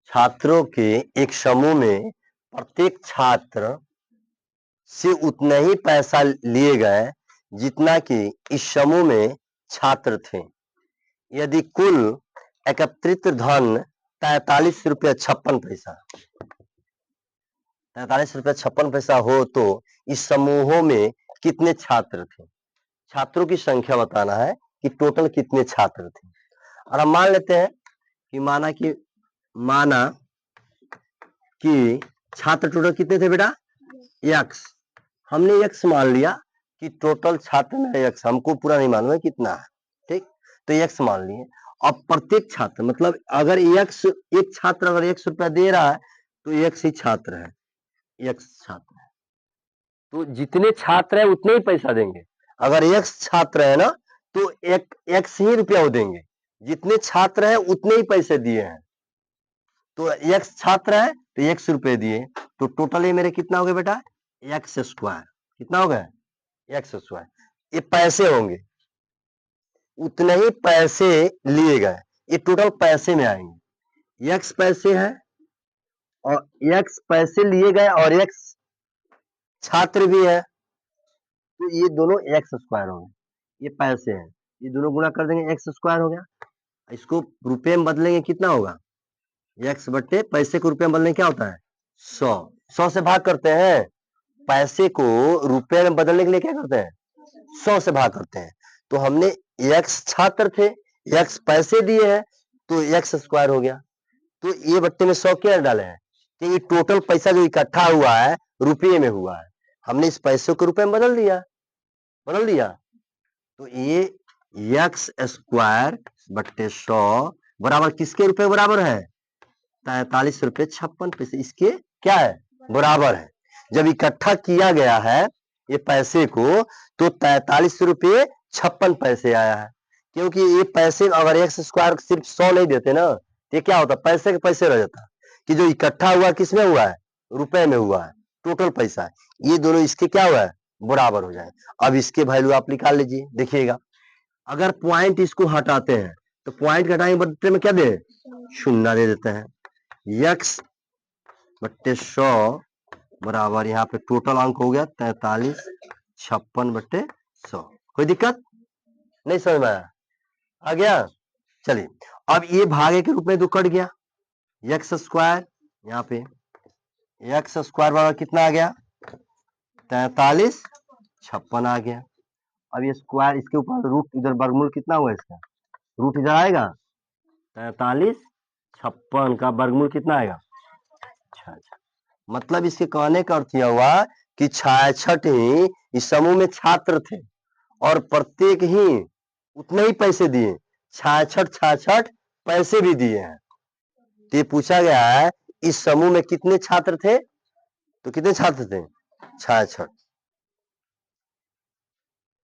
छात्रों के एक समूह में प्रत्येक छात्र से उतना ही पैसा लिए गए जितना कि इस समूह में छात्र थे। यदि कुल एकत्रित धन 43 रुपया 56 पैसा 43 रुपया 56 पैसा हो तो इस समूहों में कितने छात्र थे? छात्रों की संख्या बताना है कि टोटल कितने छात्र थे। और हम मान लेते हैं कि माना कि छात्र टोटल कितने थे बेटा? x। हमने x मान लिया कि टोटल छात्र में x, हमको पूरा नहीं मालूम है कितना है, ठीक? तो x मान लिए। अब प्रत्येक छात्र मतलब अगर x एक छात्र अगर x रुपया दे रहा है तो x ही छात्र है, x छात्र है, तो जितने छात्र है उतने ही पैसा देंगे। अगर x छात्र है ना तो x ही रुपया वो देंगे, जितने छात्र है उतने ही पैसे दिए हैं। तो x छात्र है तो x रुपए दिए, तो टोटल ये मेरे कितना हो गया बेटा? x square. कितना हो गया? x square. ये पैसे होंगे, उतने ही पैसे लिए गए, ये टोटल पैसे में आएंगे। x पैसे है और x पैसे लिए गए और x छात्र भी है, तो ये दोनों x स्क्वायर हो गए। ये पैसे हैं, ये दोनों गुणा कर देंगे x स्क्वायर हो गया। इसको रुपए में बदलेंगे कितना होगा? x बट्टे पैसे को रुपए में बदलने क्या होता है? 100। 100 से भाग करते हैं। पैसे को रुपए में बदलने के लिए क्या करते हैं? 100 से भाग करते हैं। तो हमने x छात्र थे, x पैसे दिए हैं, तो x स्क्वायर हो गया। तो ये बट्टे में 100 क्या डाले हैं कि ये टोटल पैसा जो इकट्ठा हुआ है रुपये में हुआ है, हमने इस पैसे को रुपए में बदल दिया। तो ये x स्क्वायर बट्टे 100 बराबर किसके रुपए बराबर है? 43 रुपये 56 पैसे। इसके क्या है? बराबर है। जब इकट्ठा किया गया है ये पैसे को तो 43 रुपये 56 पैसे आया है, क्योंकि ये पैसे अगर x स्क्वायर सिर्फ 100 नहीं देते ना, ये क्या होता? पैसे के पैसे रह जाता कि जो इकट्ठा हुआ किसमें हुआ है? रुपए में हुआ है, टोटल पैसा है। ये दोनों इसके क्या हुआ है? बराबर हो जाए। अब इसके वैल्यू आप निकाल लीजिए, देखिएगा। अगर पॉइंट इसको हटाते हैं तो पॉइंट घटाएंगे बट्टे में क्या दे? शून्य दे देते हैं। x बट्टे 100 बराबर यहाँ पे टोटल अंक हो गया 43 56 बट्टे 100। कोई दिक्कत नहीं? समझ में आया? आ गया? चलिए अब ये भागे के रूप में तो कट गया। x स्क्वायर यहाँ पे x स्क्वायर बराबर कितना आ गया? 43 56 आ गया। अब ये स्क्वायर इसके ऊपर रूट, इधर वर्गमूल कितना हुआ इसका? रूट इधर आएगा, 43 56 का वर्गमूल कितना आएगा? 66। मतलब इसके कहने का अर्थ यह हुआ कि 66 ही इस समूह में छात्र थे और प्रत्येक ही उतने ही पैसे दिए। 66 पैसे भी दिए हैं। तो ये पूछा गया है इस समूह में कितने छात्र थे? तो कितने छात्र थे? 66।